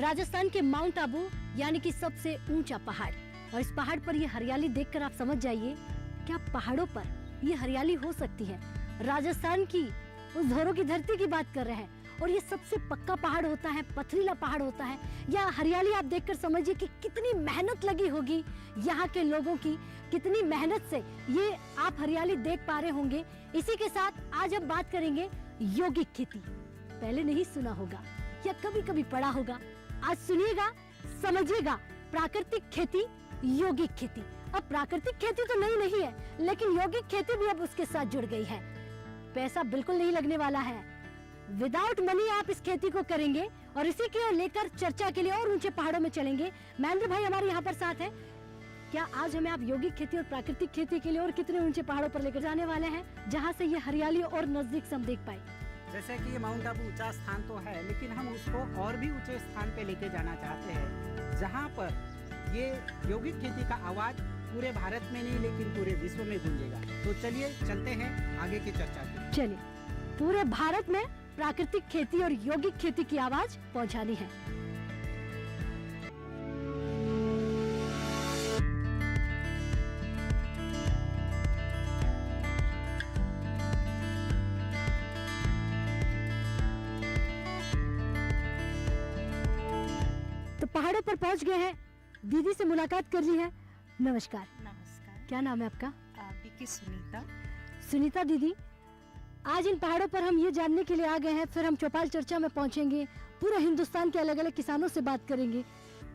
राजस्थान के माउंट आबू यानी कि सबसे ऊंचा पहाड़, और इस पहाड़ पर ये हरियाली देखकर आप समझ जाइए क्या पहाड़ों पर ये हरियाली हो सकती है। राजस्थान की उस धोरों की धरती की बात कर रहे हैं, और ये सबसे पक्का पहाड़ होता है, पथरीला पहाड़ होता है। यह हरियाली आप देखकर समझिए कि कितनी मेहनत लगी होगी यहाँ के लोगों की, कितनी मेहनत से ये आप हरियाली देख पा रहे होंगे। इसी के साथ आज हम बात करेंगे यौगिक खेती। पहले नहीं सुना होगा या कभी कभी पढ़ा होगा, आज सुनिएगा, समझिएगा। प्राकृतिक खेती, यौगिक खेती। अब प्राकृतिक खेती तो नई नहीं है, लेकिन यौगिक खेती भी अब उसके साथ जुड़ गई है। पैसा बिल्कुल नहीं लगने वाला है, विदाउट मनी आप इस खेती को करेंगे। और इसी के लेकर चर्चा के लिए और ऊंचे पहाड़ों में चलेंगे। महेंद्र भाई हमारे यहाँ पर साथ है। क्या आज हमें आप यौगिक खेती और प्राकृतिक खेती के लिए और कितने ऊंचे पहाड़ों पर लेकर जाने वाले हैं, जहाँ से ये हरियाली और नजदीक से हम देख पाए? जैसे कि ये माउंट आबू ऊंचा स्थान तो है, लेकिन हम उसको और भी ऊंचे स्थान पे लेके जाना चाहते हैं, जहाँ पर ये यौगिक खेती का आवाज पूरे भारत में नहीं लेकिन पूरे विश्व में गूंजेगा। तो चलिए चलते हैं आगे की चर्चा की। चलिए, पूरे भारत में प्राकृतिक खेती और यौगिक खेती की आवाज पहुंचानी है। तो पहाड़ों पर पहुंच गए हैं, दीदी से मुलाकात कर ली है। नमस्कार। नमस्कार। क्या नाम है आपका? बीके सुनीता। सुनीता दीदी, आज इन पहाड़ों पर हम ये जानने के लिए आ गए हैं, फिर हम चौपाल चर्चा में पहुंचेंगे, पूरे हिंदुस्तान के अलग अलग किसानों से बात करेंगे।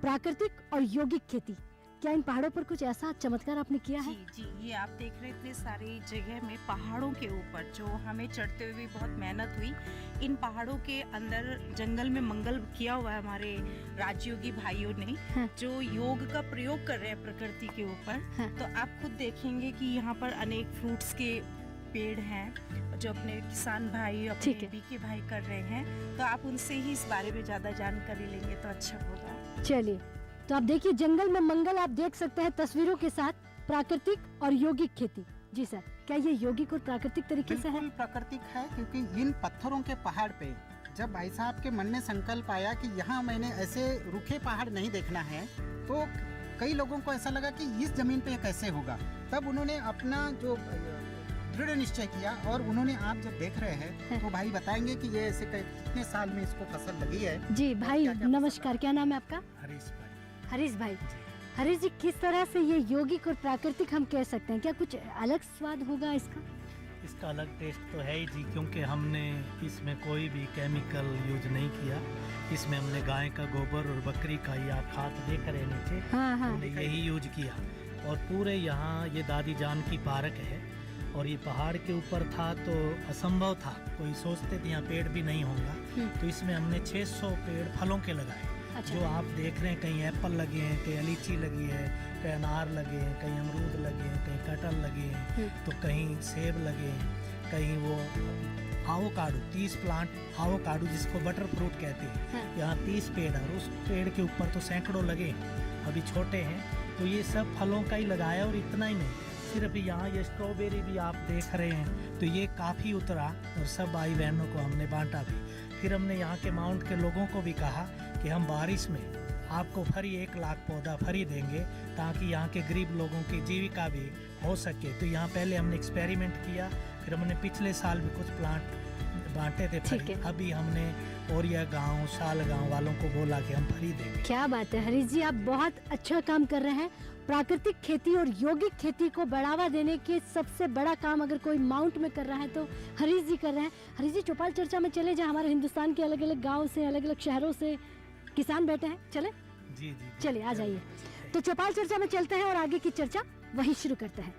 प्राकृतिक और यौगिक खेती, क्या इन पहाड़ों पर कुछ ऐसा चमत्कार आपने किया है? जी, ये आप देख रहे थे सारी जगह में पहाड़ों के ऊपर जो हमें चढ़ते हुए बहुत मेहनत हुई। इन पहाड़ों के अंदर जंगल में मंगल किया हुआ है हमारे राजयोगी भाइयों ने। हाँ। जो योग का प्रयोग कर रहे हैं प्रकृति के ऊपर। हाँ। तो आप खुद देखेंगे कि यहाँ पर अनेक फ्रूट्स के पेड़ हैं जो अपने किसान भाई, अपने बीके भाई कर रहे हैं। तो आप उनसे ही इस बारे में ज्यादा जानकारी लेंगे तो अच्छा होगा। चलिए, तो आप देखिए जंगल में मंगल आप देख सकते हैं तस्वीरों के साथ। प्राकृतिक और यौगिक खेती, जी सर, क्या ये यौगिक और प्राकृतिक तरीके से है? बिल्कुल प्राकृतिक है, क्योंकि इन पत्थरों के पहाड़ पे जब भाई साहब के मन में संकल्प आया कि यहाँ मैंने ऐसे रूखे पहाड़ नहीं देखना है, तो कई लोगों को ऐसा लगा कि इस जमीन पे कैसे होगा। तब उन्होंने अपना जो दृढ़ निश्चय किया, और उन्होंने, आप जब देख रहे हैं तो भाई बताएंगे कि ये ऐसे कितने साल में इसको फसल लगी है। जी भाई नमस्कार, क्या नाम है आपका? हरीश भाई। हरीश भाई, हरीश जी, किस तरह से ये यौगिक और प्राकृतिक हम कह सकते हैं? क्या कुछ अलग स्वाद होगा इसका? इसका अलग टेस्ट तो है ही जी, क्योंकि हमने इसमें कोई भी केमिकल यूज नहीं किया। इसमें हमने गाय का गोबर और बकरी का, या खाद देख रहे नीचे, हमने यही यूज किया। और पूरे यहाँ ये दादी जान की पार्क है, और ये पहाड़ के ऊपर था तो असंभव था, कोई सोचते थे यहाँ पेड़ भी नहीं होगा। तो इसमें हमने 600 पेड़ फलों के लगाए। अच्छा। जो आप देख रहे हैं, कहीं एप्पल लगे हैं, कहीं लीची लगी है, कहीं अनार लगे हैं, कहीं अमरूद लगे हैं, कहीं कटहल लगे हैं, तो कहीं सेब लगे हैं, कहीं वो आवोकाडो, 30 प्लांट आवोकाडो जिसको बटर फ्रूट कहते हैं, यहाँ 30 पेड़ है, और उस पेड़ के ऊपर तो सैकड़ों लगे, अभी छोटे हैं। तो ये सब फलों का ही लगाया। और इतना ही नहीं, सिर्फ यहाँ ये स्ट्रॉबेरी भी आप देख रहे हैं, तो ये काफ़ी उतरा, और सब भाई बहनों को हमने बांटा भी। फिर हमने यहाँ के माउंट के लोगों को भी कहा कि हम बारिश में आपको फ्री 1 लाख पौधा फ्री देंगे, ताकि यहाँ के गरीब लोगों की जीविका भी हो सके। तो यहाँ पहले हमने एक्सपेरिमेंट किया, फिर हमने पिछले साल भी कुछ प्लांट बांटे थे फ्री। अभी हमने औरिया गांव, शाल गांव वालों को बोला कि हम फ्री देंगे। क्या बात है हरीश जी, आप बहुत अच्छा काम कर रहे हैं। प्राकृतिक खेती और यौगिक खेती को बढ़ावा देने के सबसे बड़ा काम अगर कोई माउंट में कर रहा है तो हरीश जी कर रहे हैं। हरीश जी, चौपाल चर्चा में चले, जहाँ हमारे हिंदुस्तान के अलग अलग गाँव से, अलग अलग शहरों से किसान बैठे हैं, चले? जी जी, चलिए आ जाइए। तो चौपाल चर्चा में चलते हैं और आगे की चर्चा वहीं शुरू करते हैं।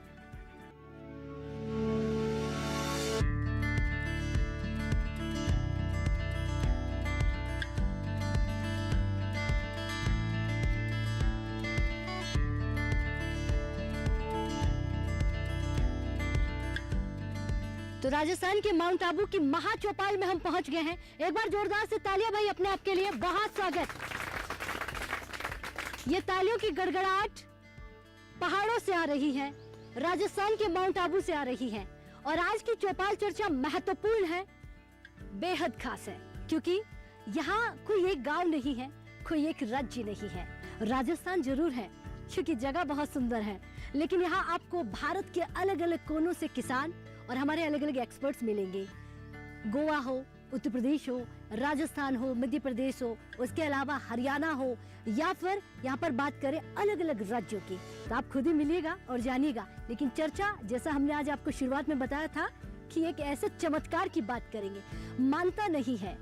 तो राजस्थान के माउंट आबू की महा चौपाल में हम पहुंच गए हैं। एक बार जोरदार से तालियां भाई अपने आप के लिए, बहुत स्वागत। ये तालियों की गड़गड़ाहट पहाड़ों से आ रही है, राजस्थान के माउंट आबू से आ रही है। और आज की चौपाल चर्चा महत्वपूर्ण है, बेहद खास है, क्योंकि यहाँ कोई एक गांव नहीं है, कोई एक राज्य नहीं है। राजस्थान जरूर है क्योंकि जगह बहुत सुंदर है, लेकिन यहाँ आपको भारत के अलग अलग कोनों से किसान और हमारे अलग अलग एक्सपर्ट्स मिलेंगे। गोवा हो, उत्तर प्रदेश हो, राजस्थान हो, मध्य प्रदेश हो, उसके अलावा हरियाणा हो, या फिर यहाँ पर बात करें अलग अलग राज्यों की, तो आप खुद ही मिलिएगा और जानिएगा। लेकिन चर्चा, जैसा हमने आज आपको शुरुआत में बताया था कि एक ऐसे चमत्कार की बात करेंगे। मानता नहीं है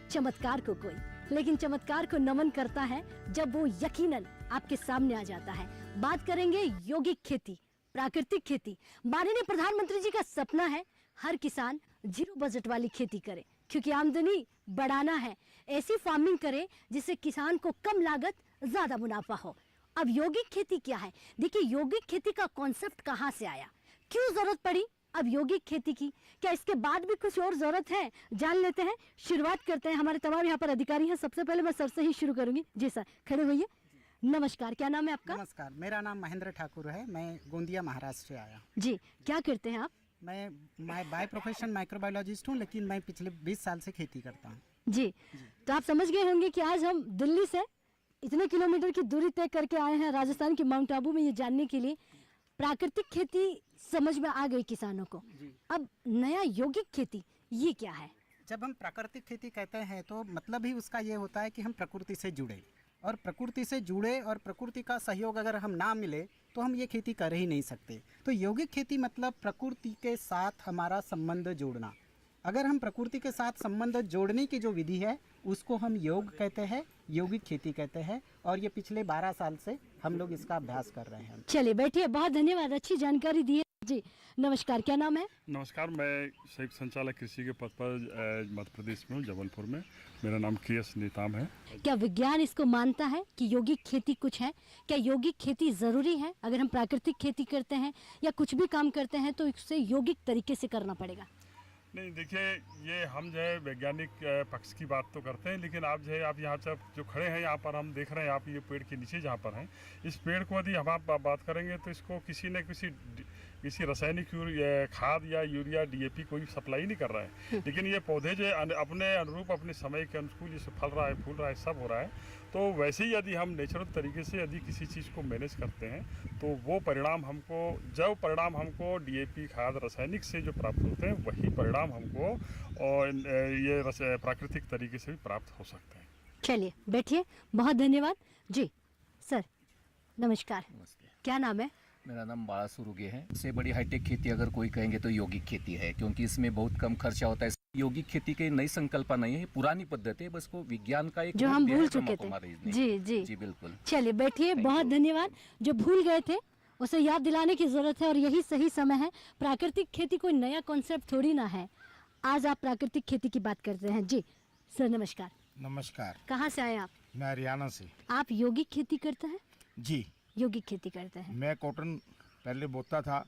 चमत्कार को कोई, लेकिन चमत्कार को नमन करता है जब वो यकीनन आपके सामने आ जाता है। बात करेंगे यौगिक खेती, प्राकृतिक खेती। माननीय प्रधानमंत्री जी का सपना है हर किसान जीरो बजट वाली खेती करे, क्योंकि आमदनी बढ़ाना है। ऐसी फार्मिंग करे जिससे किसान को कम लागत ज्यादा मुनाफा हो। अब यौगिक खेती क्या है? देखिए, यौगिक खेती का कॉन्सेप्ट कहाँ से आया, क्यों जरूरत पड़ी अब यौगिक खेती की, क्या इसके बाद भी कुछ और जरूरत है, जान लेते हैं। शुरुआत करते हैं, हमारे तमाम यहाँ पर अधिकारी हैं। सबसे पहले मैं सर से ही शुरू करूंगी। जी सर, खड़े होइए। नमस्कार, क्या नाम है आपका? नमस्कार, मेरा नाम महेंद्र ठाकुर है। मैं गोंदिया महाराष्ट्र से आया। जी, क्या करते हैं आप? मैं बाय प्रोफेशन माइक्रोबायोलॉजिस्ट हूँ, लेकिन मैं पिछले 20 साल से खेती करता हूँ। जी, तो आप समझ गए होंगे कि आज हम दिल्ली से इतने किलोमीटर की दूरी तय करके आए हैं राजस्थान के माउंट आबू में, ये जानने के लिए प्राकृतिक खेती समझ में आ गई किसानों को। अब नया यौगिक खेती ये क्या है? जब हम प्राकृतिक खेती कहते हैं तो मतलब ही उसका ये होता है कि हम प्रकृति से जुड़े, और प्रकृति से जुड़े और प्रकृति का सहयोग अगर हम ना मिले तो हम ये खेती कर ही नहीं सकते। तो यौगिक खेती मतलब प्रकृति के साथ हमारा संबंध जोड़ना। अगर हम प्रकृति के साथ संबंध जोड़ने की जो विधि है उसको हम योग कहते हैं, यौगिक खेती कहते हैं, और ये पिछले 12 साल से हम लोग इसका अभ्यास कर रहे हैं। चलिए बैठिए, बहुत धन्यवाद, अच्छी जानकारी दी है। जी नमस्कार, क्या नाम है? नमस्कार, मैं संयुक्त संचालक कृषि के पद पर मध्य प्रदेश में हूँ, जबलपुर में। मेरा नाम KS नेताम है। क्या विज्ञान इसको मानता है कि यौगिक खेती कुछ है? क्या यौगिक खेती जरूरी है? अगर हम प्राकृतिक खेती करते हैं या कुछ भी काम करते हैं तो इसे यौगिक तरीके से करना पड़ेगा? नहीं, देखिए, ये हम जो है वैज्ञानिक पक्ष की बात तो करते हैं, लेकिन आप जो है आप यहाँ जो खड़े हैं यहाँ पर हम देख रहे हैं, आप ये पेड़ के नीचे जहाँ पर हैं, इस पेड़ को यदि हम आप बात करेंगे तो इसको किसी न किसी रासायनिक खाद या यूरिया DAP कोई सप्लाई नहीं कर रहा है। लेकिन ये पौधे जो अपने अनुरूप अपने समय के अनुकूल जैसे फल रहा है, फूल रहा है, सब हो रहा है। तो वैसे ही यदि हम नेचुरल तरीके से यदि किसी चीज़ को मैनेज करते हैं तो वो परिणाम हमको DAP खाद रासायनिक से जो प्राप्त होते हैं वही परिणाम हमको और ये प्राकृतिक तरीके से भी प्राप्त हो सकते हैं। चलिए बैठिए, बहुत धन्यवाद। जी सर, नमस्कार, क्या नाम है? मेरा नाम बाला सुरुगे है। इससे बड़ी हाईटेक खेती अगर कोई कहेंगे तो यौगिक खेती है, क्योंकि इसमें बहुत कम खर्चा होता है। यौगिक खेती की नई संकल्पना नहीं है, पुरानी पद्धति है, बस को विज्ञान का एक जो हम भूल चुके थे। जी जी जी बिल्कुल। चलिए बैठिए, बहुत धन्यवाद। जो भूल गए थे उसे याद दिलाने की जरूरत है, और यही सही समय है। प्राकृतिक खेती कोई नया कॉन्सेप्ट थोड़ी ना है। आज आप प्राकृतिक खेती की बात करते हैं। जी सर, नमस्कार। नमस्कार, कहाँ से आए आप? मैं हरियाणा से। आप यौगिक खेती करते हैं? जी, यौगिक खेती करते हैं। मैं कॉटन पहले बोता था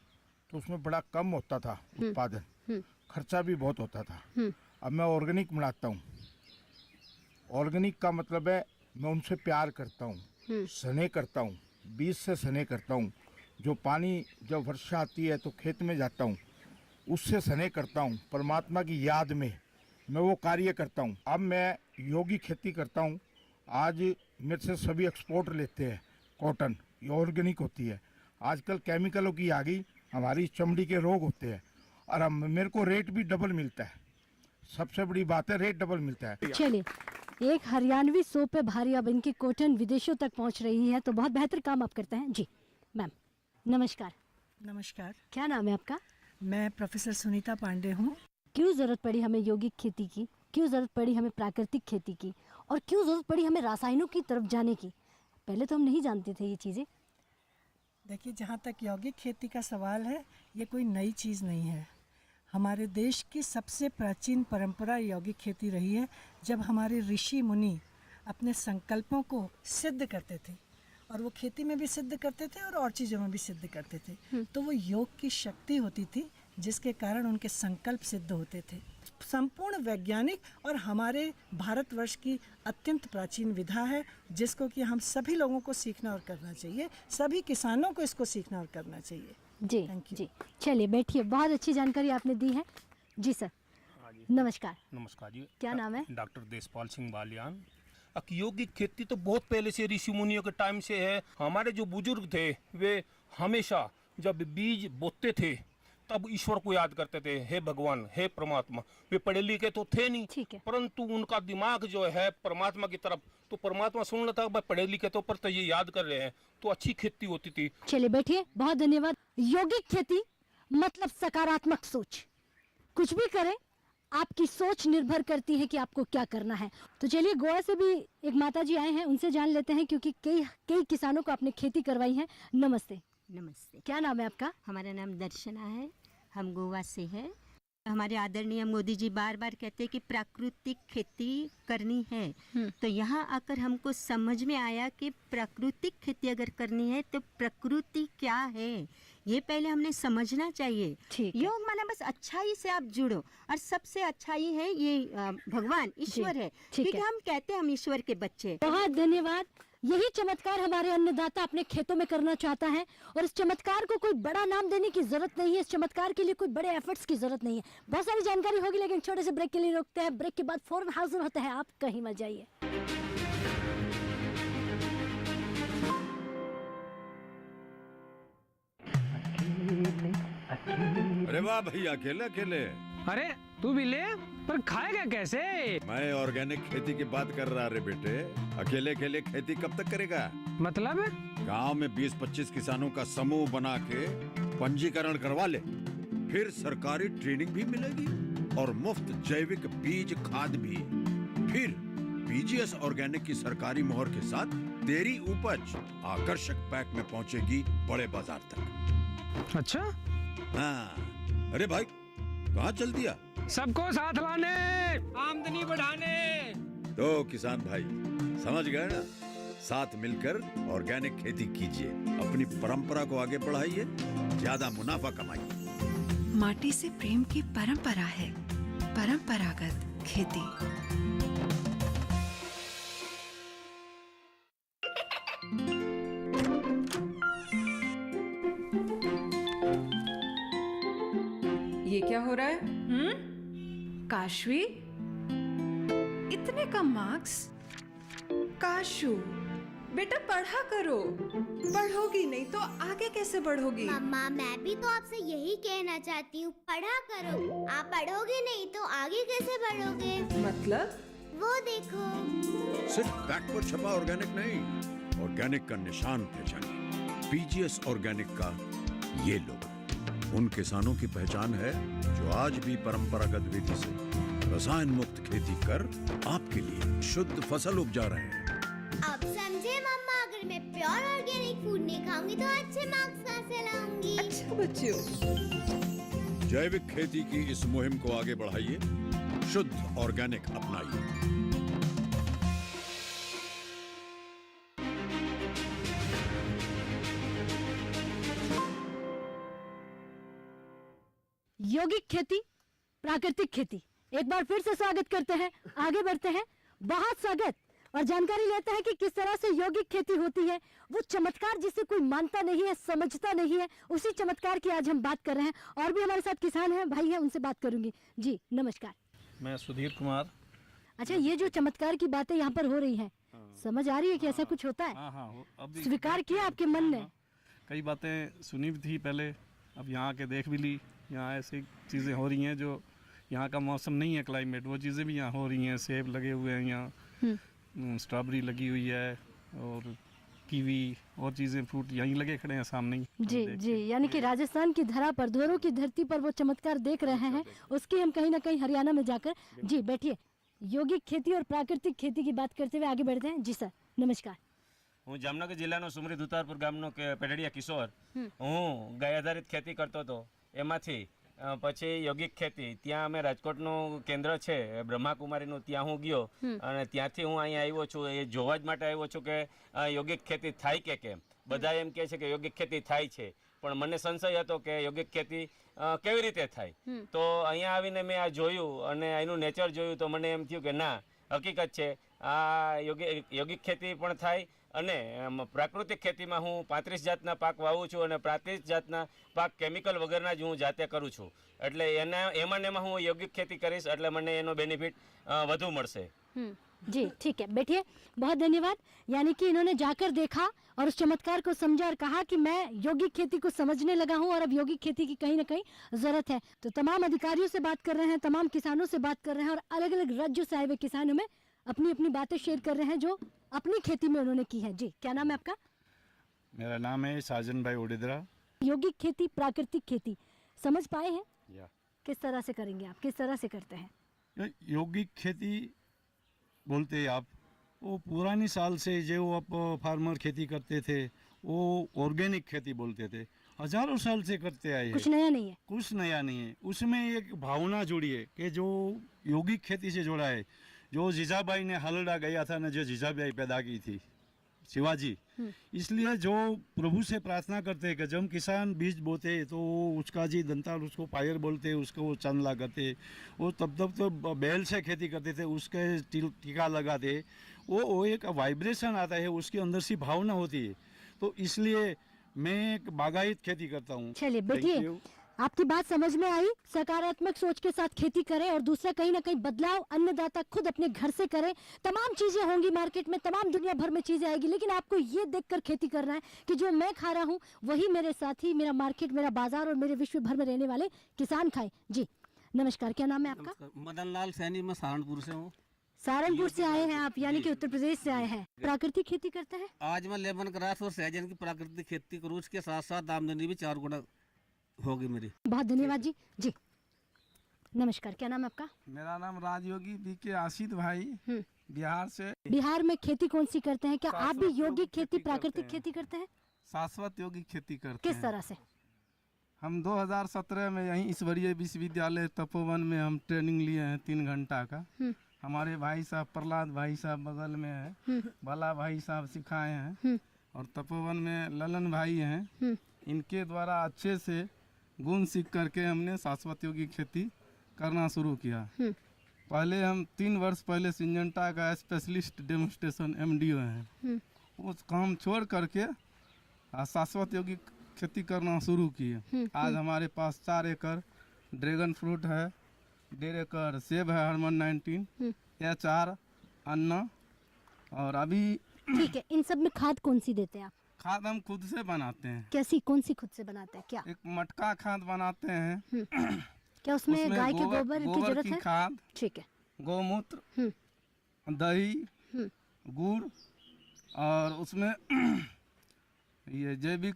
तो उसमें बड़ा कम होता था उत्पादन, खर्चा भी बहुत होता था। अब मैं ऑर्गेनिक बनाता हूँ। ऑर्गेनिक का मतलब है मैं उनसे प्यार करता हूँ, सने करता हूँ, बीज से सने करता हूँ। जो पानी जब वर्षा आती है तो खेत में जाता हूँ, उससे सने करता हूँ। परमात्मा की याद में मैं वो कार्य करता हूँ। अब मैं यौगिक खेती करता हूँ। आज मेरे से सभी एक्सपोर्ट लेते हैं कॉटन, ये ऑर्गेनिक होती है। आजकल केमिकलों की आ गई, हमारी चमड़ी के रोग होते हैं, और अब मेरे को रेट भी डबल मिलता है। सबसे बड़ी बात है, रेट डबल मिलता है। चलिए, एक हरियाणवी सोप पे भारी अब इनकी कॉटन विदेशों तक पहुंच रही है, तो बहुत बेहतर काम आप करते हैं। जी मैम, नमस्कार। नमस्कार, क्या नाम है आपका? मैं प्रोफेसर सुनीता पांडे हूँ। क्यों जरूरत पड़ी हमें यौगिक खेती की? क्यों जरूरत पड़ी हमें प्राकृतिक खेती की? और क्यों जरूरत पड़ी हमें रासायनों की तरफ जाने की? पहले तो हम नहीं जानते थे ये चीज़ें। देखिए, जहाँ तक यौगिक खेती का सवाल है, ये कोई नई चीज़ नहीं है। हमारे देश की सबसे प्राचीन परंपरा यौगिक खेती रही है। जब हमारे ऋषि मुनि अपने संकल्पों को सिद्ध करते थे, और वो खेती में भी सिद्ध करते थे और चीज़ों में भी सिद्ध करते थे, तो वो योग की शक्ति होती थी जिसके कारण उनके संकल्प सिद्ध होते थे। संपूर्ण वैज्ञानिक और हमारे भारतवर्ष की अत्यंत प्राचीन विधा है, जिसको कि हम सभी लोगों को सीखना और करना चाहिए। सभी किसानों को इसको सीखना और करना चाहिए। जी जी, चलिए बैठिए, बहुत अच्छी जानकारी आपने दी है। जी सर, नमस्कार। नमस्कार जी, क्या नाम है? डॉक्टर देशपाल सिंह बालियान। अब यौगिक खेती तो बहुत पहले से ऋषि मुनियों के टाइम से है। हमारे जो बुजुर्ग थे वे हमेशा जब बीज बोते थे तब ईश्वर को याद करते थे, हे भगवान, हे परमात्मा। वे पढ़े लिखे तो थे नहीं, परंतु उनका दिमाग जो है परमात्मा की तरफ, तो परमात्मा सुन रहा था, भाई पढ़े लिखे तो पर तो ये याद कर रहे हैं, तो अच्छी खेती होती थी। चलिए बैठिए, बहुत धन्यवाद। यौगिक खेती मतलब सकारात्मक सोच। कुछ भी करें, आपकी सोच निर्भर करती है कि आपको क्या करना है। तो चलिए, गोवा से भी एक माता जी आए हैं, उनसे जान लेते हैं, क्योंकि कई किसानों को आपने खेती करवाई है। नमस्ते। नमस्ते। क्या नाम है आपका? हमारा नाम दर्शना है, हम गोवा से है। हमारे आदरणीय मोदी जी बार बार कहते हैं कि प्राकृतिक खेती करनी है, तो यहाँ आकर हमको समझ में आया कि प्राकृतिक खेती अगर करनी है तो प्रकृति क्या है ये पहले हमने समझना चाहिए। योग माना बस अच्छाई से आप जुड़ो, और सबसे अच्छाई है ये भगवान ईश्वर है, क्योंकि हम कहते हैं हम ईश्वर के बच्चे। बहुत धन्यवाद। यही चमत्कार हमारे अन्नदाता अपने खेतों में करना चाहता है, और इस चमत्कार को कोई बड़ा नाम देने की जरूरत नहीं है, इस चमत्कार के लिए कोई बड़े एफर्ट्स की जरूरत नहीं है। बहुत सारी जानकारी होगी, लेकिन छोटे से ब्रेक के लिए रोकते हैं। ब्रेक के बाद फौरन हाजिर होता है, आप कहीं मत जाइए। अरे वाह भैया, अकेले अकेले। अरे तू भी ले, पर खाएगा कैसे? मैं ऑर्गेनिक खेती की बात कर रहा रे बेटे। अकेले अकेले खेती कब तक करेगा? मतलब गांव में 20-25 किसानों का समूह बना के पंजीकरण करवा ले, फिर सरकारी ट्रेनिंग भी मिलेगी और मुफ्त जैविक बीज खाद भी। फिर पीजीएस ऑर्गेनिक की सरकारी मोहर के साथ तेरी उपज आकर्षक पैक में पहुंचेगी बड़े बाजार तक। अच्छा? हाँ। अरे भाई, कहाँ चल दिया? सबको साथ लाने, आमदनी बढ़ाने। तो किसान भाई समझ गए ना? साथ मिलकर ऑर्गेनिक खेती कीजिए, अपनी परंपरा को आगे बढ़ाइए, ज्यादा मुनाफा कमाइए। माटी से प्रेम की परंपरा है परंपरागत खेती। ये क्या हो रहा है? काशवी, इतने कम मार्क्स? काशू बेटा पढ़ा करो, पढ़ोगी नहीं तो आगे कैसे बढ़ोगी? मम्मा, मैं भी तो आपसे यही कहना चाहती हूँ, पढ़ा करो। आप पढ़ोगे नहीं तो आगे कैसे बढ़ोगे? मतलब? वो देखो, सिर्फ बैक पर छपा ऑर्गेनिक नहीं, ऑर्गेनिक का निशान पहचानिए। पीजीएस ऑर्गेनिक का ये लोगो उन किसानों की पहचान है जो आज भी परंपरागत विधि से रसायन मुक्त खेती कर आपके लिए शुद्ध फसल उपजा रहे हैं। अब समझे मम्मा, अगर मैं प्योर ऑर्गेनिक फूड नहीं खाऊंगी तो अच्छे मार्क्स कहाँ से लाऊंगी? अच्छा बच्चों, जैविक खेती की इस मुहिम को आगे बढ़ाइए, शुद्ध ऑर्गेनिक अपनाइए। यौगिक खेती, प्राकृतिक खेती, एक बार फिर से स्वागत करते हैं, आगे बढ़ते हैं। बहुत स्वागत, और जानकारी लेते हैं कि किस तरह से यौगिक खेती होती है। वो चमत्कार जिसे कोई मानता नहीं है, समझता नहीं है, उसी चमत्कार की आज हम बात कर रहे हैं। और भी हमारे साथ किसान हैं, भाई हैं, उनसे बात करूंगी। जी नमस्कार। मैं सुधीर कुमार। अच्छा, ये जो चमत्कार की बातें यहाँ पर हो रही हैं, समझ आ रही है कि ऐसा कुछ होता है? अभी स्वीकार किया आपके मन ने? कई बातें सुनी भी थी पहले, अब यहाँ के देख भी ली। यहाँ ऐसी चीज़ें हो रही हैं जो यहाँ का मौसम नहीं है, क्लाइमेट, वो चीज़ें भी यहाँ हो रही हैं। सेब लगे हुए हैं यहाँ, स्ट्रॉबेरी लगी हुई है, और कीवी और चीज़ें, फ्रूट यहीं लगे खड़े हैं सामने ही। जी जी, यानी कि राजस्थान की धरा पर, धोरों की धरती पर वो चमत्कार देख रहे हैं, उसकी हम कहीं ना कहीं हरियाणा में जाकर। जी बैठिए। यौगिक खेती और प्राकृतिक खेती की बात करते हुए आगे बढ़ते हैं। जी सर नमस्कार। હું જામનગર જિલ્લાનો સુમરી ધુતારપુર ગામનો કે પેઢડિયા કિશોર, હું ગાય આધારિત ખેતી કરતો હતો, એમાંથી પછી યૌગિક ખેતી, ત્યાં અમે રાજકોટનું કેન્દ્ર છે બ્રહ્માકુમારીનું, ત્યાં હું ગયો અને ત્યાંથી હું અહીંયા આવ્યો છું એ જોવા જ માટે આવ્યો છું કે યૌગિક ખેતી થાય કે કેમ. બધા એમ કહે છે કે યૌગિક ખેતી થાય છે, પણ મને સંશય હતો કે યૌગિક ખેતી કેવી રીતે થાય. તો અહીંયા આવીને મેં આ જોયું અને એનું નેચર જોયું તો મને એમ થયું કે ના, હકીકત છે, આ યૌગિક ખેતી પણ થાય અને પ્રાકૃતિક ખેતીમાં હું 35 જાતના પાક વાવું છું અને 35 જાતના પાક કેમિકલ વગરના જ હું જાતે કરું છું. એટલે એમાં હું યૌગિક ખેતી કરીશ એટલે મને એનો બેનિફિટ વધુ મળશે. जी ठीक है, बैठिए। बहुत धन्यवाद। यानी कि इन्होंने जाकर देखा और उस चमत्कार को समझा और कहा कि मैं यौगिक खेती को समझने लगा हूं और अब यौगिक खेती की कहीं ना कहीं जरूरत है। तो तमाम अधिकारियों से बात कर रहे हैं, तमाम किसानों से बात कर रहे हैं और अलग अलग राज्यों से आए हुए किसानों में अपनी अपनी बातें शेयर कर रहे हैं जो अपनी खेती में उन्होंने की है। जी, क्या नाम है आपका? मेरा नाम है साजन भाई ओडिद्रा। यौगिक खेती, प्राकृतिक खेती समझ पाए हैं? या किस तरह से करेंगे आप, किस तरह से करते हैं? यौगिक खेती बोलते हैं आप, वो पुरानी साल से जो आप फार्मर खेती करते थे वो ऑर्गेनिक खेती बोलते थे, हजारों साल से करते आए हैं। कुछ नया नहीं है, कुछ नया नहीं है। उसमें एक भावना जुड़ी है कि जो यौगिक खेती से जोड़ा है, जो जीजाबाई ने हलड़ा गया था ना, जो जीजाबाई पैदा की थी शिवाजी, इसलिए जो प्रभु से प्रार्थना करते हैं कि जब किसान बीज बोते तो उसका जी दंताल, उसको पायर बोलते, उसको वो चंदला करते, वो तब तो बैल से खेती करते थे, उसके टीका लगाते, वो एक वाइब्रेशन आता है, उसके अंदर सी भावना होती है। तो इसलिए मैं एक बागायत खेती करता हूँ। चलिए बैठिए, आपकी बात समझ में आई। सकारात्मक सोच के साथ खेती करें और दूसरा कहीं ना कहीं बदलाव अन्नदाता खुद अपने घर से करें। तमाम चीजें होंगी मार्केट में, तमाम दुनिया भर में चीजें आएगी, लेकिन आपको ये देखकर खेती करना है कि जो मैं खा रहा हूँ वही मेरे साथी, मेरा मार्केट, मेरा बाजार और मेरे विश्व भर में रहने वाले किसान खाए। जी नमस्कार, क्या नाम है आपका? मदन लाल सैनी, मैं सहारनपुर से हूँ। सहारनपुर से आए हैं आप, यानी कि उत्तर प्रदेश से आए हैं। प्राकृतिक खेती करते हैं? आज मैं लेमन ग्रास और सहजन की प्राकृतिक खेती करूँ, उसके साथ साथ आमदनी भी 4 गुना होगी मेरी। बहुत धन्यवाद जी। जी नमस्कार, क्या नाम है आपका? मेरा नाम राजयोगी बीके आशित भाई, बिहार से। बिहार में खेती कौन सी करते हैं? क्या आप भी यौगिक खेती, प्राकृतिक खेती करते हैं? शाश्वत यौगिक खेती करते किस हैं। तरह से? हम 2017 में यहीं ईश्वरीय विश्वविद्यालय तपोवन में हम ट्रेनिंग लिए हैं 3 घंटा का। हमारे भाई साहब प्रहलाद भाई साहब बगल में है, बाला भाई साहब सिखाए हैं, और तपोवन में ललन भाई हैं, इनके द्वारा अच्छे से गुण सीख करके हमने शाश्वत यौगिक खेती करना शुरू किया। पहले हम 3 वर्ष पहले सिंजेंटा का स्पेशलिस्ट डेमोन्स्ट्रेशन MDO हैं, उस काम छोड़ करके शाश्वत यौगिक खेती करना शुरू किए। आज हमारे पास 4 एकड़ ड्रैगन फ्रूट है, 1.5 एकड़ सेब है हरमन 19, HR अन्ना, और अभी ठीक है। इन सब में खाद कौन सी देते हैं आप? खाद हम खुद से बनाते हैं। कैसी, कौन सी खुद से बनाते हैं? क्या एक मटका खाद बनाते हैं। क्या उसमें गाय के गोबर की जरूरत है? खाद, ठीक है, गौमूत्र, दही, गुड़, और उसमें ये जैविक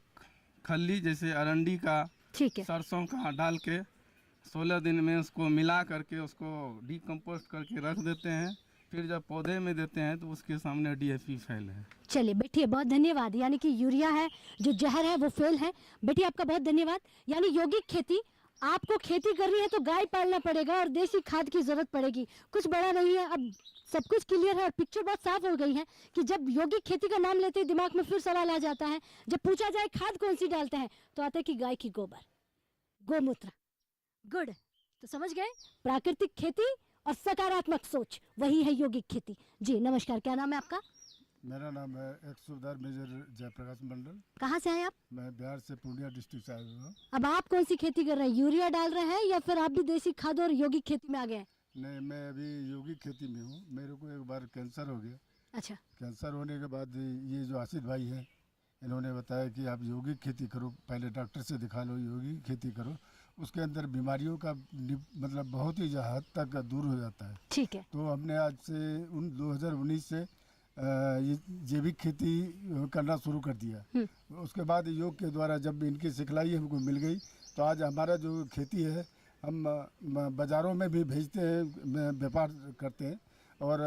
खल्ली जैसे अरंडी का, ठीक है, सरसों का डाल के 16 दिन में उसको मिला करके उसको डिकम्पोस्ट करके रख देते हैं। फिर जब पौधे में देते हैं तो उसके सामने DAP फेल है। चलिए बैठिए, बहुत धन्यवाद। यानी कि यूरिया है जो जहर है वो फेल है। बेटिए आपका बहुत धन्यवाद। यानी यौगिक खेती, आपको खेती करनी है तो गाय पालना पड़ेगा और देसी खाद की जरूरत पड़ेगी। कुछ बड़ा नहीं है, अब सब कुछ क्लियर है और पिक्चर बहुत साफ हो गई है कि जब यौगिक खेती का नाम लेते ही दिमाग में फिर सवाल आ जाता है, जब पूछा जाए खाद कौन सी डालते हैं तो आता है कि गाय की गोबर, गोमूत्र, गुड़। तो समझ गए, प्राकृतिक खेती और सकारात्मक सोच, वही है यौगिक खेती। जी नमस्कार, क्या नाम है आपका? मेरा नाम है एक सूबेदार मेजर जयप्रकाश मंडल। कहाँ से आए आप? मैं बिहार से पूर्णिया डिस्ट्रिक्ट से आया हुआ हूँ। अब आप कौन सी खेती कर रहे हैं? यूरिया डाल रहे हैं या फिर आप भी देसी खाद और यौगिक खेती में आ गए? नहीं, मैं अभी यौगिक खेती में हूँ। मेरे को एक बार कैंसर हो गया। अच्छा। कैंसर होने के बाद ये जो आसिफ भाई हैं, इन्होंने बताया कि आप यौगिक खेती करो, पहले डॉक्टर से दिखा लो, यौगिक खेती करो, उसके अंदर बीमारियों का मतलब बहुत ही हद तक दूर हो जाता है। ठीक है। तो हमने आज से 2019 से ये जैविक खेती करना शुरू कर दिया। उसके बाद योग के द्वारा जब इनकी सिखलाई हमको मिल गई तो आज हमारा जो खेती है हम बाज़ारों में भी भेजते हैं, व्यापार करते हैं और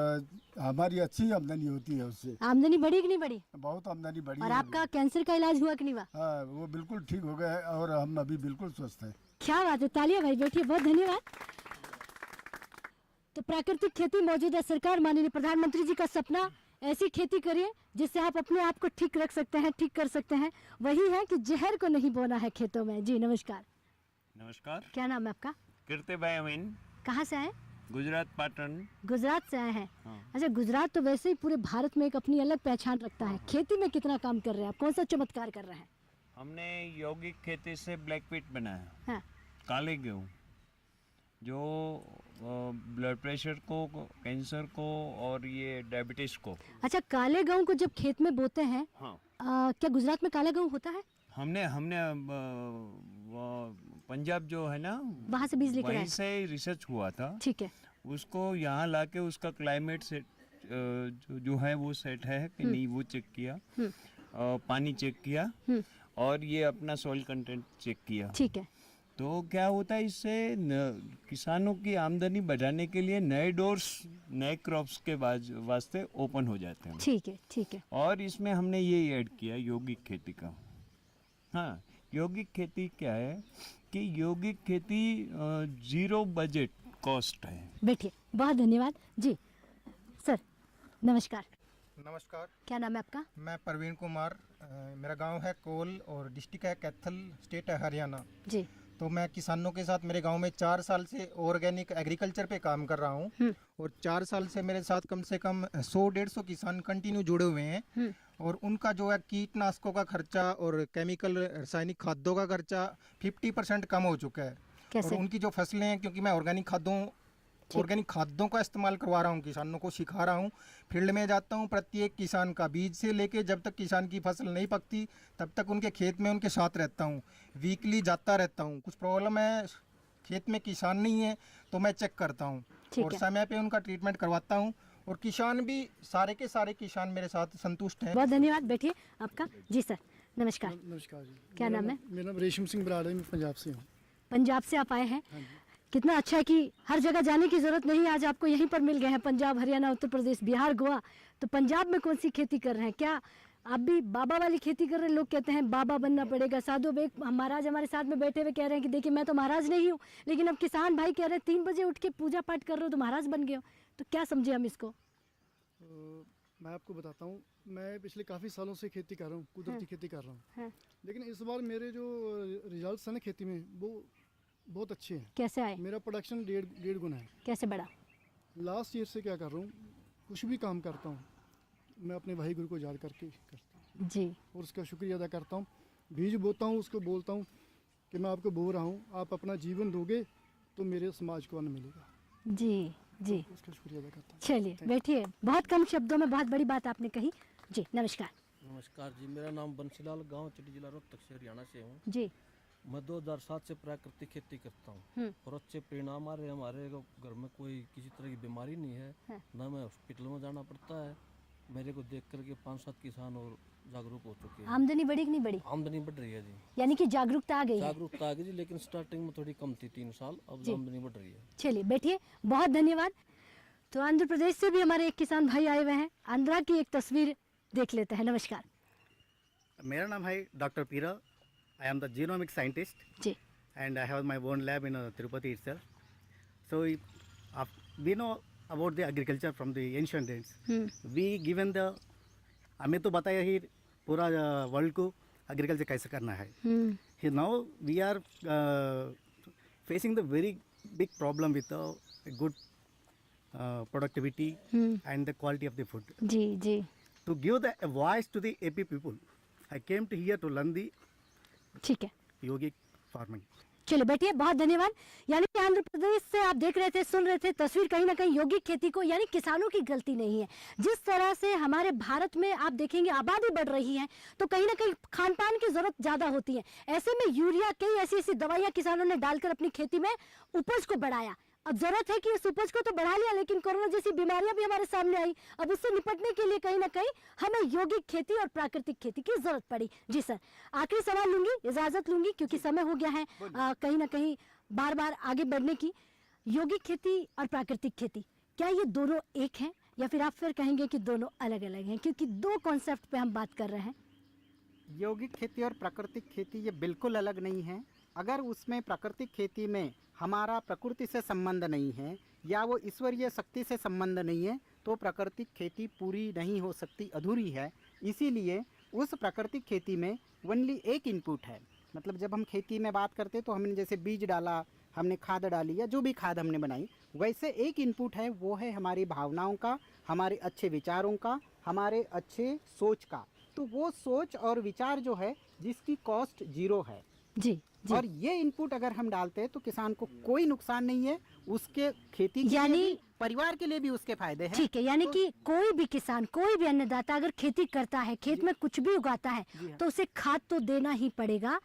हमारी अच्छी आमदनी होती है उससे। आमदनी बढ़ी कि नहीं बढ़ी? बहुत आमदनी बढ़ी। और आपका कैंसर का इलाज हुआ कि नहीं हुआ? हाँ, वो बिल्कुल ठीक हो गया है और हम अभी बिल्कुल स्वस्थ हैं। क्या बात है, तालियां भाई, बैठिए, बहुत धन्यवाद। तो प्राकृतिक खेती मौजूदा सरकार माननीय प्रधानमंत्री जी का सपना, ऐसी खेती करिए जिससे आप अपने आप को ठीक रख सकते हैं, ठीक कर सकते हैं। वही है कि जहर को नहीं बोना है खेतों में। जी नमस्कार। नमस्कार, क्या नाम है आपका? कीर्तिभाई अमीन। कहाँ से आए? गुजरात, पाटन। गुजरात से आए हैं। हाँ। अच्छा, गुजरात तो वैसे ही पूरे भारत में एक अपनी अलग पहचान रखता है। खेती में कितना काम कर रहे हैं आप? कौन सा चमत्कार कर रहे हैं? हमने यौगिक खेती से ब्लैक पीट बनाया। हाँ। काले गेहूँ जो ब्लड प्रेशर को, कैंसर को और ये डायबिटीज को। अच्छा, काले गेहूं को जब खेत में बोते हैं, हाँ। क्या गुजरात में काला गेहूं होता है? हमने वो पंजाब जो है ना, वहाँ से बीज लेकर आए? वहीं से रिसर्च हुआ था। ठीक है। उसको यहाँ लाके उसका क्लाइमेट सेट जो है वो सेट है कि नहीं वो चेक किया, पानी चेक किया और ये अपना सॉइल कंटेंट चेक किया। ठीक है। तो क्या होता है इससे किसानों की आमदनी बढ़ाने के लिए नए डोर्स नए क्रॉप्स के वास्ते ओपन हो जाते हैं। ठीक है, ठीक है। और इसमें हमने ये ऐड किया यौगिक खेती का। हाँ, यौगिक खेती क्या है कि यौगिक खेती 0 बजट कॉस्ट है। बैठिए, बहुत धन्यवाद जी। सर नमस्कार। नमस्कार। क्या नाम है आपका? मैं प्रवीण कुमार, मेरा गांव है कोल और डिस्ट्रिक्ट है कैथल, स्टेट है हरियाणा जी। तो मैं किसानों के साथ मेरे गांव में 4 साल से ऑर्गेनिक एग्रीकल्चर पे काम कर रहा हूँ और 4 साल से मेरे साथ कम से कम 100-150 किसान कंटिन्यू जुड़े हुए हैं और उनका जो है कीटनाशकों का खर्चा और केमिकल रासायनिक खाद्यों का खर्चा 50% कम हो चुका है। कैसे? और उनकी जो फसलें हैं, क्योंकि मैं ऑर्गेनिक खाद्यों का इस्तेमाल करवा रहा हूँ, किसानों को सिखा रहा हूँ, फील्ड में जाता हूँ, प्रत्येक किसान का बीज से लेके जब तक किसान की फसल नहीं पकती तब तक उनके खेत में उनके साथ रहता हूँ, वीकली जाता रहता हूँ। कुछ प्रॉब्लम है खेत में किसान नहीं है तो मैं चेक करता हूँ और समय पे उनका ट्रीटमेंट करवाता हूँ और किसान भी सारे के सारे किसान मेरे साथ संतुष्ट हैं। बहुत धन्यवाद। बैठिए। आपका? जी सर नमस्कार। नमस्कार जी। क्या नाम है? मेरा नाम रेशम सिंह बराड़ है, मैं पंजाब से हूँ। पंजाब से आप आए हैं? कितना अच्छा है कि हर जगह जाने की जरूरत नहीं है, आज आपको यहीं पर मिल गए हैं। पंजाब, हरियाणा, उत्तर प्रदेश, बिहार, गोवा। तो पंजाब में कौन सी खेती कर रहे हैं? क्या आप भी बाबा वाली खेती कर रहे हैं? लोग कहते हैं बाबा बनना पड़ेगा, साधु। एक महाराज हमारे साथ में बैठे हुए कह रहे हैं कि देखिए मैं तो महाराज नहीं हूँ, लेकिन अब किसान भाई कह रहे हैं 3 बजे उठ के पूजा पाठ कर रहे हो तो महाराज बन गए हो। तो क्या समझे हम इसको? मैं आपको बताता हूँ, मैं पिछले काफ़ी सालों से खेती कर रहा हूँ, कुदरती खेती कर रहा हूँ, लेकिन इस बार मेरे जो रिजल्ट्स हैं ना खेती में वो बहुत अच्छे हैं। कैसे आए? मेरा प्रोडक्शन डेढ़ गुना है। कैसे बढ़ा? लास्ट ईयर से क्या कर रहा हूँ, कुछ भी काम करता हूँ मैं अपने भाई गुरु को याद करके करता हूँ जी, और उसका शुक्रिया अदा करता हूँ। बीज बोता हूँ, उसको बोलता हूँ कि मैं आपको बो रहा हूँ, आप अपना जीवन दोगे तो मेरे समाज को अन्न मिलेगा। जी जी, तो उसका शुक्रिया अदा करता हूँ। चलिए बैठिए। बहुत कम शब्दों में बहुत बड़ी बात आपने कही जी। नमस्कार। नमस्कार जी, मेरा नाम बंसीलाल, गांव चिटी, जिला रोहतक से, हरियाणा से हूँ जी। मैं 2007 से प्राकृतिक खेती करता हूँ और अच्छे परिणाम आ रहे हैं। हमारे घर में कोई किसी तरह की बीमारी नहीं है, ना मैं हॉस्पिटल में जाना पड़ता है। मेरे को देख करके 5-7 किसान और जागरूक हो चुके हैं। आमदनी बढ़ी कि नहीं बढ़ी? आमदनी बढ़ रही है जी, यानी कि जागरूकता आ गई है। जागरूकता आ गई जी, लेकिन स्टार्टिंग में थोड़ी कम थी 3 साल, अब आमदनी बढ़ रही है। चलिए बैठिए, बहुत धन्यवाद। तो आंध्र प्रदेश से भी हमारे एक किसान भाई आए हुए हैं, आंध्रा की एक तस्वीर देख लेते हैं। नमस्कार। मेरा नाम है डॉक्टर पीरा। I am the genomic scientist जी, and I have my own lab in Tirupati itself. So we know about the agriculture from the ancient days. We given the हमें तो बताया ही पूरा वर्ल्ड को एग्रीकल्चर कैसे करना है। Now we are facing the very big problem with the good productivity and the quality of the food. Ji ji. To give the voice to the AP people, I came to here to learn the ठीक है योगिक farming. चलिए बैठिए, बहुत धन्यवाद। यानी कि आंध्र प्रदेश से आप देख रहे थे, सुन रहे थे तस्वीर, कहीं ना कहीं यौगिक खेती को, यानी किसानों की गलती नहीं है। जिस तरह से हमारे भारत में आप देखेंगे आबादी बढ़ रही है तो कहीं ना कहीं खान पान की जरूरत ज्यादा होती है। ऐसे में यूरिया, कई ऐसी ऐसी दवाइयां किसानों ने डालकर अपनी खेती में उपज को बढ़ाया। अब जरूरत है कि इस उपज को तो बढ़ा लिया, लेकिन कोरोना जैसी बीमारियां भी हमारे सामने आई। अब उससे निपटने के लिए कहीं ना कहीं हमें यौगिक खेती और प्राकृतिक खेती की जरूरत पड़ी। जी सर, आखिरी सवाल लूंगी, इजाजत लूंगी क्योंकि समय हो गया है कहीं ना कहीं बार बार आगे बढ़ने की। यौगिक खेती और प्राकृतिक खेती, क्या ये दोनों एक हैं या फिर आप फिर कहेंगे कि दोनों अलग अलग हैं? क्योंकि 2 कॉन्सेप्ट पे हम बात कर रहे हैं। यौगिक खेती और प्राकृतिक खेती ये बिल्कुल अलग नहीं है। अगर उसमें प्राकृतिक खेती में हमारा प्रकृति से संबंध नहीं है या वो ईश्वरीय शक्ति से संबंध नहीं है तो प्राकृतिक खेती पूरी नहीं हो सकती, अधूरी है। इसीलिए उस प्राकृतिक खेती में ओनली एक इनपुट है। मतलब जब हम खेती में बात करते तो हमने जैसे बीज डाला, हमने खाद डाली या जो भी खाद हमने बनाई, वैसे एक इनपुट है, वो है हमारी भावनाओं का, हमारे अच्छे विचारों का, हमारे अच्छे सोच का। तो वो सोच और विचार जो है जिसकी कॉस्ट 0 है। जी और ये इनपुट अगर हम डालते हैं तो किसान को कोई नुकसान नहीं है, उसके खेती के लिए भी, परिवार के लिए भी उसके फायदे हैं। ठीक है, यानी कि कोई भी किसान, कोई भी अन्नदाता अगर खेती करता है, खेत में कुछ भी उगाता है, तो उसे खाद तो देना ही पड़ेगा।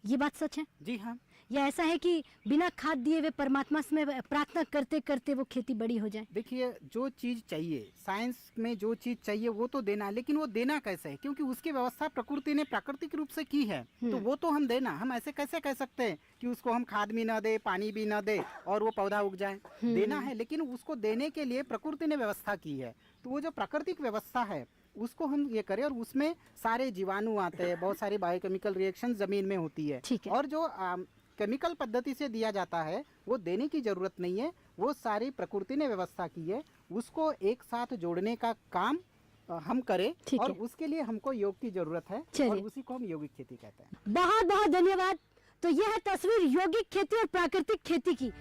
ये बात सच है? जी हाँ। या ऐसा है कि बिना खाद दिए वे परमात्मा से प्रार्थना करते करते वो खेती बड़ी हो जाए? देखिए, जो चीज चाहिए, साइंस में जो चीज चाहिए वो तो देना, लेकिन वो देना कैसे है, क्योंकि उसकी व्यवस्था प्रकृति ने प्राकृतिक रूप से की है, तो वो तो हम देना, हम ऐसे कैसे कह सकते हैं कि उसको हम खाद भी ना दे, पानी भी ना दे और वो पौधा उग जाए। देना है, लेकिन उसको देने के लिए प्रकृति ने व्यवस्था की है, तो वो जो प्राकृतिक व्यवस्था है उसको हम ये करें, और उसमें सारे जीवाणु आते हैं, बहुत सारी बायोकेमिकल रिएक्शन जमीन में होती है, और जो केमिकल पद्धति से दिया जाता है वो देने की जरूरत नहीं है, वो सारी प्रकृति ने व्यवस्था की है, उसको एक साथ जोड़ने का काम हम करें, और उसके लिए हमको योग की जरूरत है, और उसी को हम यौगिक खेती कहते हैं। बहुत बहुत धन्यवाद। तो यह है तस्वीर यौगिक खेती और प्राकृतिक खेती की।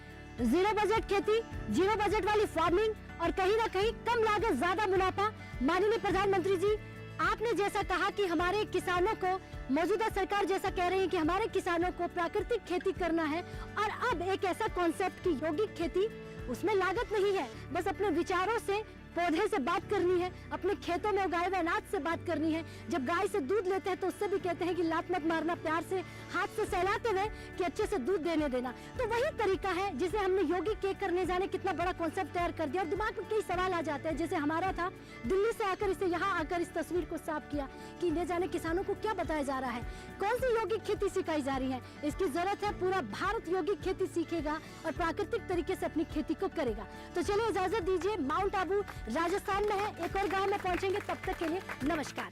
जीरो बजट खेती, जीरो बजट वाली फार्मिंग, और कहीं ना कहीं कम लागत ज्यादा मुनाफा। माननीय प्रधानमंत्री जी, आपने जैसा कहा कि हमारे किसानों को, मौजूदा सरकार जैसा कह रही है कि हमारे किसानों को प्राकृतिक खेती करना है, और अब एक ऐसा कॉन्सेप्ट की यौगिक खेती, उसमें लागत नहीं है, बस अपने विचारों से पौधे से बात करनी है, अपने खेतों में उगाए हुए अनाज से बात करनी है। जब गाय से दूध लेते हैं तो उससे भी कहते हैं कि लात मत मारना, प्यार से हाथ से सहलाते हुए कि अच्छे से दूध देने देना। तो वही तरीका है जिसे हमने यौगिक केक करने जाने कितना बड़ा कॉन्सेप्ट तैयार कर दिया, और दिमाग में कई सवाल आ जाते हैं। जैसे हमारा था, दिल्ली से आकर इसे यहाँ आकर इस तस्वीर को साफ किया कि ले जाने किसानों को क्या बताया जा रहा है, कौन सी यौगिक खेती सिखाई जा रही है। इसकी जरूरत है, पूरा भारत यौगिक खेती सीखेगा और प्राकृतिक तरीके से अपनी खेती को करेगा। तो चलिए इजाजत दीजिए, माउंट आबू राजस्थान में है, एक और गांव में पहुंचेंगे, तब तक के लिए नमस्कार।